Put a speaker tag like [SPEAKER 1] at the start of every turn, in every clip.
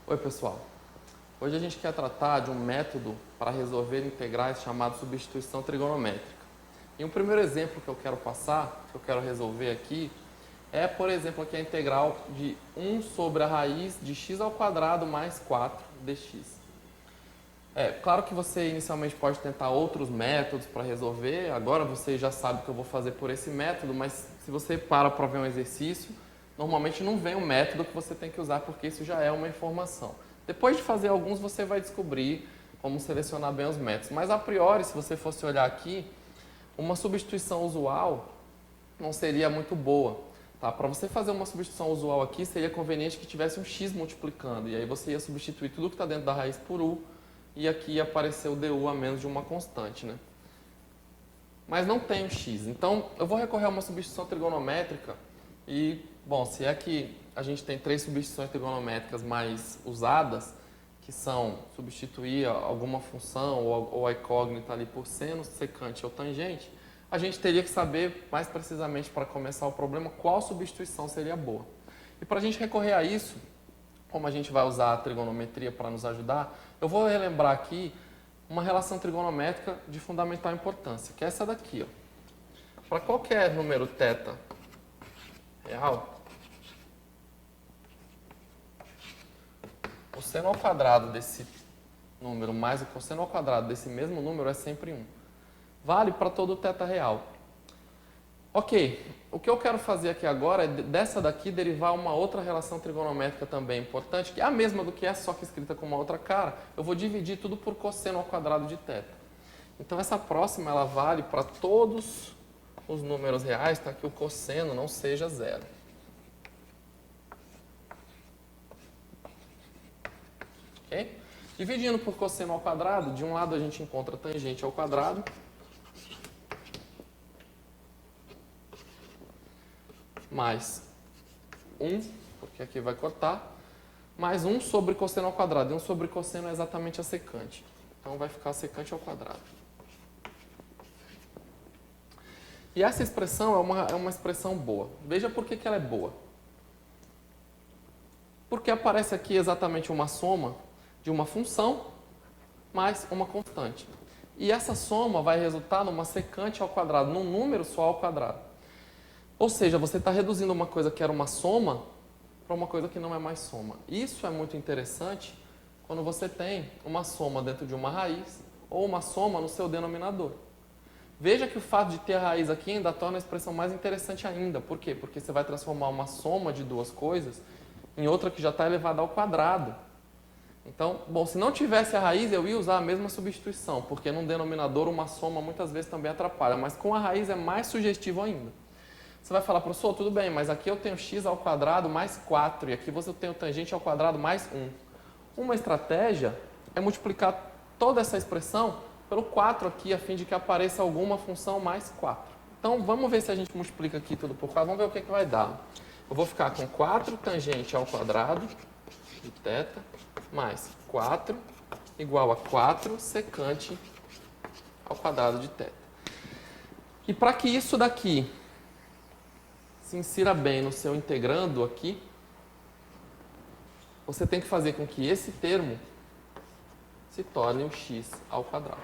[SPEAKER 1] Oi, pessoal. Hoje a gente quer tratar de um método para resolver integrais chamado substituição trigonométrica. E um primeiro exemplo que eu quero passar, que eu quero resolver aqui, é, por exemplo, aqui a integral de 1 sobre a raiz de x ao quadrado mais 4 dx. Claro que você inicialmente pode tentar outros métodos para resolver, agora você já sabe que eu vou fazer por esse método, mas se você para ver um exercício, normalmente não vem um método que você tem que usar, porque isso já é uma informação. Depois de fazer alguns, você vai descobrir como selecionar bem os métodos. Mas a priori, se você fosse olhar aqui, uma substituição usual não seria muito boa. Tá? Para você fazer uma substituição usual aqui, seria conveniente que tivesse um x multiplicando, e aí você ia substituir tudo que está dentro da raiz por u, e aqui ia aparecer o du a menos de uma constante, né? Mas não tem o x, então eu vou recorrer a uma substituição trigonométrica e, bom, se é que a gente tem 3 substituições trigonométricas mais usadas, que são substituir alguma função ou a incógnita ali por seno, secante ou tangente, a gente teria que saber mais precisamente para começar o problema qual substituição seria boa. E para a gente recorrer a isso, como a gente vai usar a trigonometria para nos ajudar, eu vou relembrar aqui uma relação trigonométrica de fundamental importância, que é essa daqui. Para qualquer número θ real, o seno ao quadrado desse número mais o cosseno ao quadrado desse mesmo número é sempre 1. Vale para todo θ real. Ok, o que eu quero fazer aqui agora é dessa daqui derivar uma outra relação trigonométrica também importante, que é a mesma do que essa, só que escrita com uma outra cara. Eu vou dividir tudo por cosseno ao quadrado de θ. Então essa próxima ela vale para todos os números reais, tá? Que o cosseno não seja 0. Ok? Dividindo por cosseno ao quadrado, de um lado a gente encontra tangente ao quadrado, mais 1, porque aqui vai cortar, mais 1 sobre cosseno ao quadrado. E 1 sobre cosseno é exatamente a secante. Então vai ficar secante ao quadrado. E essa expressão é uma expressão boa. Veja por que ela é boa. Porque aparece aqui exatamente uma soma de uma função mais uma constante. E essa soma vai resultar numa secante ao quadrado, num número só ao quadrado. Ou seja, você está reduzindo uma coisa que era uma soma para uma coisa que não é mais soma. Isso é muito interessante quando você tem uma soma dentro de uma raiz ou uma soma no seu denominador. Veja que o fato de ter a raiz aqui ainda torna a expressão mais interessante ainda. Por quê? Porque você vai transformar uma soma de duas coisas em outra que já está elevada ao quadrado. Então, bom, se não tivesse a raiz, eu ia usar a mesma substituição, porque num denominador uma soma muitas vezes também atrapalha, mas com a raiz é mais sugestivo ainda. Você vai falar, professor, tudo bem, mas aqui eu tenho x ao quadrado mais 4 e aqui você tem o tangente ao quadrado mais 1. Uma estratégia é multiplicar toda essa expressão pelo 4 aqui, a fim de que apareça alguma função mais 4. Então, vamos ver se a gente multiplica aqui tudo por 4, vamos ver o que vai dar. Eu vou ficar com 4 tangente ao quadrado de θ mais 4 igual a 4 secante ao quadrado de θ. E para que isso daqui se insira bem no seu integrando aqui, você tem que fazer com que esse termo se torne o x ao quadrado.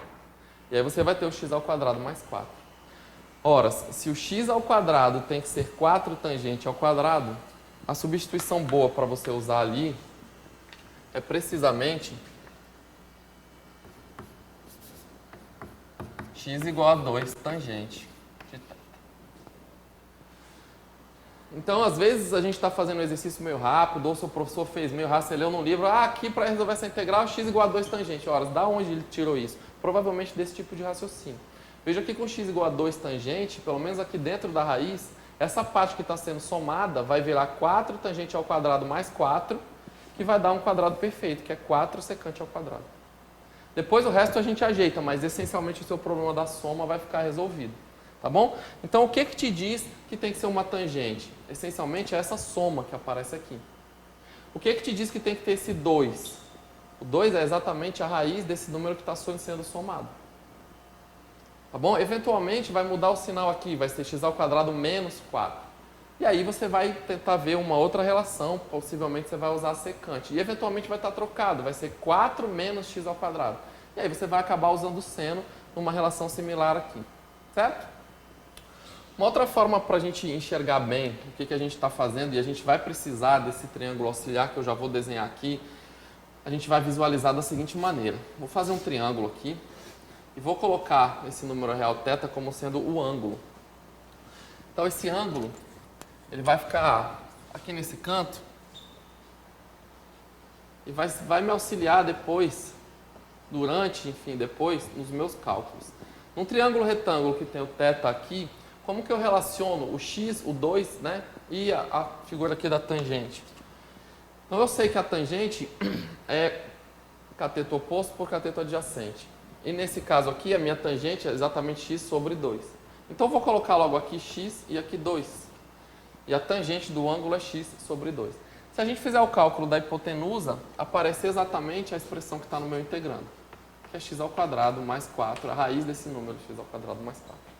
[SPEAKER 1] E aí você vai ter o x ao quadrado mais 4. Ora, se o x ao quadrado tem que ser 4 tangente ao quadrado, a substituição boa para você usar ali é precisamente x igual a 2 tangente de θ. Então, às vezes, a gente está fazendo um exercício meio rápido, ou o seu professor fez meio rápido, você leu num livro, aqui para resolver essa integral, x igual a 2 tangente. Ora, da onde ele tirou isso? Provavelmente desse tipo de raciocínio. Veja que com x igual a 2 tangente, pelo menos aqui dentro da raiz, essa parte que está sendo somada vai virar 4 tangente ao quadrado mais 4, que vai dar um quadrado perfeito, que é 4 secante ao quadrado. Depois o resto a gente ajeita, mas essencialmente o seu problema da soma vai ficar resolvido. Tá bom? Então, o que te diz que tem que ser uma tangente? Essencialmente é essa soma que aparece aqui. O que te diz que tem que ter esse 2? O 2 é exatamente a raiz desse número que está sendo somado. Tá bom? Eventualmente vai mudar o sinal aqui, vai ser x ao quadrado menos 4. E aí você vai tentar ver uma outra relação, possivelmente você vai usar a secante. E eventualmente vai estar trocado, vai ser 4 menos x ao quadrado. E aí você vai acabar usando o seno numa relação similar aqui, certo? Uma outra forma para a gente enxergar bem o que a gente está fazendo, e a gente vai precisar desse triângulo auxiliar que eu já vou desenhar aqui, a gente vai visualizar da seguinte maneira. Vou fazer um triângulo aqui e vou colocar esse número real θ como sendo o ângulo. Então esse ângulo, ele vai ficar aqui nesse canto e vai me auxiliar depois, durante, enfim, depois, nos meus cálculos. Num triângulo retângulo que tem o θ aqui, como que eu relaciono o x, o 2, né, e a figura aqui da tangente? Então eu sei que a tangente é cateto oposto por cateto adjacente. E nesse caso aqui, a minha tangente é exatamente x sobre 2. Então eu vou colocar logo aqui x e aqui 2. E a tangente do ângulo é x sobre 2. Se a gente fizer o cálculo da hipotenusa, aparece exatamente a expressão que está no meu integrando, que é x ao quadrado mais 4, a raiz desse número, x ao quadrado mais 4.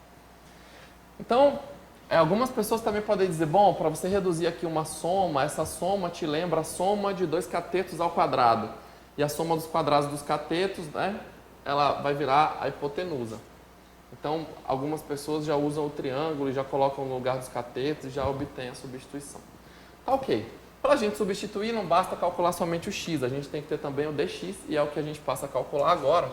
[SPEAKER 1] Então, algumas pessoas também podem dizer, bom, para você reduzir aqui uma soma, essa soma te lembra a soma de 2 catetos ao quadrado. E a soma dos quadrados dos catetos, né, ela vai virar a hipotenusa. Então, algumas pessoas já usam o triângulo e já colocam no lugar dos catetos e já obtêm a substituição. Tá ok. Para a gente substituir, não basta calcular somente o x, a gente tem que ter também o dx, e é o que a gente passa a calcular agora.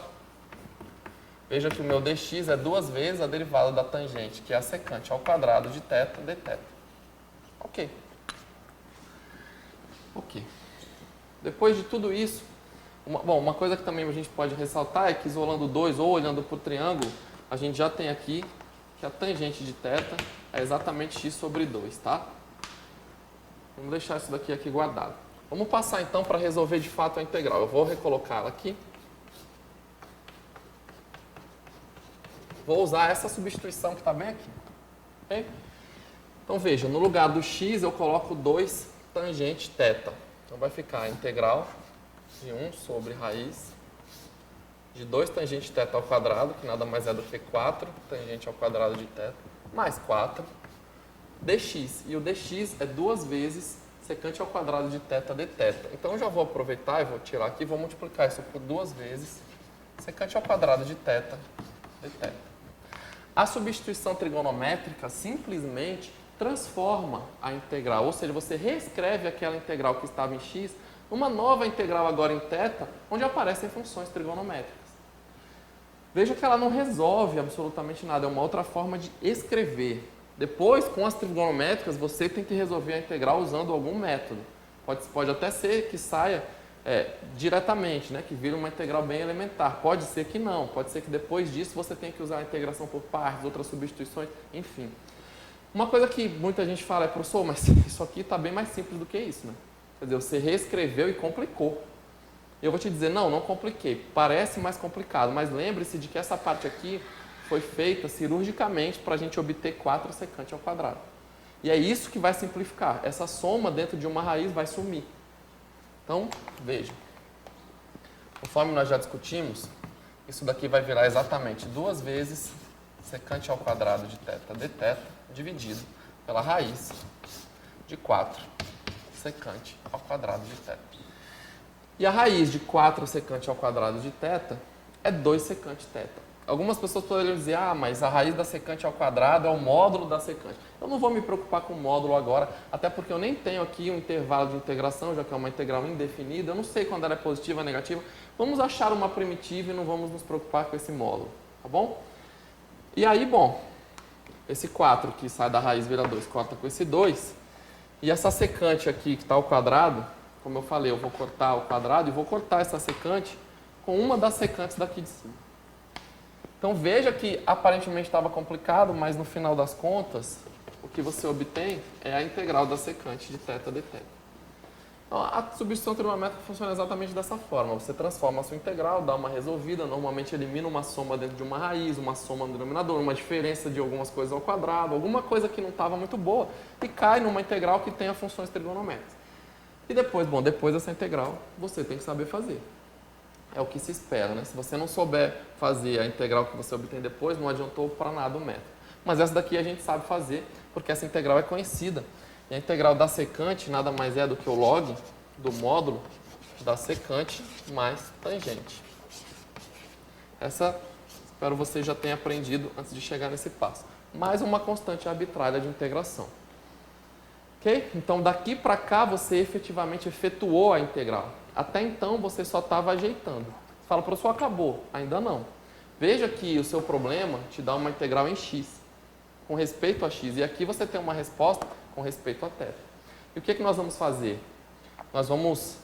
[SPEAKER 1] Veja que o meu dx é 2 vezes a derivada da tangente, que é a secante ao quadrado de θ dθ. Ok. Ok. Depois de tudo isso, uma coisa que também a gente pode ressaltar é que isolando 2 ou olhando para o triângulo, a gente já tem aqui que a tangente de θ é exatamente x sobre 2, tá? Vamos deixar isso daqui guardado. Vamos passar então para resolver de fato a integral. Eu vou recolocá-la aqui. Vou usar essa substituição que está bem aqui. Okay? Então veja, no lugar do x eu coloco 2 tangente θ. Então vai ficar a integral de 1 sobre raiz de 2 tangente θ ao quadrado, que nada mais é do que 4 tangente ao quadrado de θ, mais 4, dx. E o dx é 2 vezes secante ao quadrado de θ dθ. Então eu já vou aproveitar e vou tirar aqui e vou multiplicar isso por 2 vezes secante ao quadrado de θ dθ. A substituição trigonométrica simplesmente transforma a integral, ou seja, você reescreve aquela integral que estava em x numa nova integral agora em θ, onde aparecem funções trigonométricas. Veja que ela não resolve absolutamente nada, é uma outra forma de escrever. Depois, com as trigonométricas, você tem que resolver a integral usando algum método. Pode até ser que saia diretamente, né, que vira uma integral bem elementar. Pode ser que não, pode ser que depois disso você tenha que usar a integração por partes, outras substituições, enfim. Uma coisa que muita gente fala é, professor, mas isso aqui está bem mais simples do que isso, né? Quer dizer, você reescreveu e complicou. E eu vou te dizer, não compliquei. Parece mais complicado, mas lembre-se de que essa parte aqui foi feita cirurgicamente para a gente obter 4 secante ao quadrado. E é isso que vai simplificar. Essa soma dentro de uma raiz vai sumir. Então, veja. Conforme nós já discutimos, isso daqui vai virar exatamente 2 vezes secante ao quadrado de θ dθ dividido pela raiz de 4 secante ao quadrado de θ. E a raiz de 4 secante ao quadrado de θ é 2 secante θ. Algumas pessoas poderiam dizer, mas a raiz da secante ao quadrado é o módulo da secante. Eu não vou me preocupar com o módulo agora, até porque eu nem tenho aqui um intervalo de integração, já que é uma integral indefinida. Eu não sei quando ela é positiva ou negativa. Vamos achar uma primitiva e não vamos nos preocupar com esse módulo, tá bom? E aí, bom, esse 4 que sai da raiz vira 2, corta com esse 2. E essa secante aqui que está ao quadrado, como eu falei, eu vou cortar o quadrado e vou cortar essa secante com uma das secantes daqui de cima. Então veja que aparentemente estava complicado, mas no final das contas, o que você obtém é a integral da secante de θ dθ. Então, a substituição trigonométrica funciona exatamente dessa forma. Você transforma a sua integral, dá uma resolvida, normalmente elimina uma soma dentro de uma raiz, uma soma no denominador, uma diferença de algumas coisas ao quadrado, alguma coisa que não estava muito boa, e cai numa integral que tenha funções trigonométricas. E depois, depois dessa integral, você tem que saber fazer. É o que se espera, né? Se você não souber fazer a integral que você obtém depois, não adiantou para nada o método. Mas essa daqui a gente sabe fazer, porque essa integral é conhecida. E a integral da secante nada mais é do que o log do módulo da secante mais tangente. Essa, espero você já tenha aprendido antes de chegar nesse passo. Mais uma constante arbitrária de integração. Ok? Então, daqui para cá, você efetivamente efetuou a integral. Até então, você só estava ajeitando. Você fala, professor, acabou. Ainda não. Veja que o seu problema te dá uma integral em x, com respeito a x. E aqui você tem uma resposta com respeito a θ. E o que nós vamos fazer? Nós vamos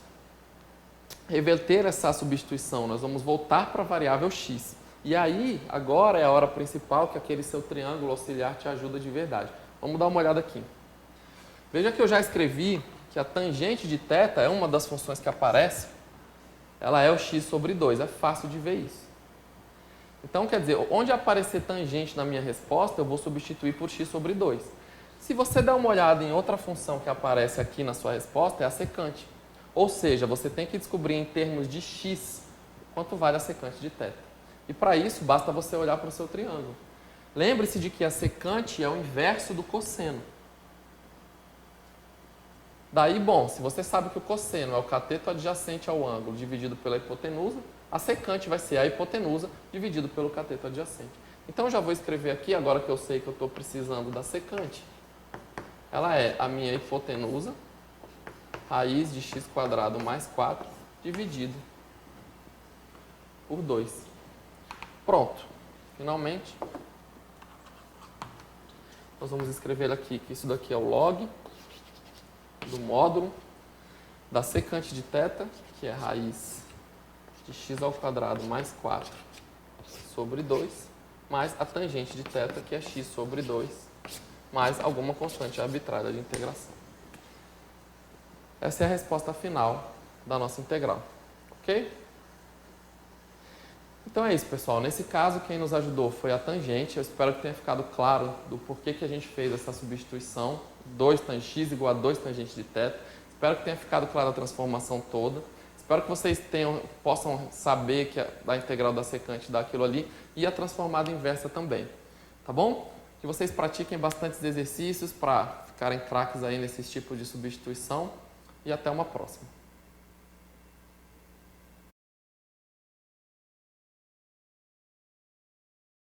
[SPEAKER 1] reverter essa substituição. Nós vamos voltar para a variável x. E aí, agora é a hora principal que aquele seu triângulo auxiliar te ajuda de verdade. Vamos dar uma olhada aqui. Veja que eu já escrevi que a tangente de θ é uma das funções que aparece. Ela é o x sobre 2. É fácil de ver isso. Então, quer dizer, onde aparecer tangente na minha resposta, eu vou substituir por x sobre 2. Se você der uma olhada em outra função que aparece aqui na sua resposta, é a secante. Ou seja, você tem que descobrir em termos de x quanto vale a secante de θ. E para isso, basta você olhar para o seu triângulo. Lembre-se de que a secante é o inverso do cosseno. Daí, bom, se você sabe que o cosseno é o cateto adjacente ao ângulo dividido pela hipotenusa, a secante vai ser a hipotenusa dividido pelo cateto adjacente. Então, eu já vou escrever aqui, agora que eu sei que eu estou precisando da secante. Ela é a minha hipotenusa, raiz de x² mais 4, dividido por 2. Pronto. Finalmente, nós vamos escrever aqui que isso daqui é o log do módulo da secante de θ, que é raiz de x² mais 4 sobre 2, mais a tangente de θ, que é x sobre 2, mais alguma constante arbitrária de integração. Essa é a resposta final da nossa integral. Ok? Então é isso, pessoal. Nesse caso, quem nos ajudou foi a tangente. Eu espero que tenha ficado claro do porquê que a gente fez essa substituição. 2 tan x igual a 2 tangente de θ. Espero que tenha ficado clara a transformação toda. Espero que vocês possam saber que a integral da secante dá aquilo ali e a transformada inversa também. Tá bom? Que vocês pratiquem bastantes exercícios para ficarem craques aí nesses tipos de substituição. E até uma próxima.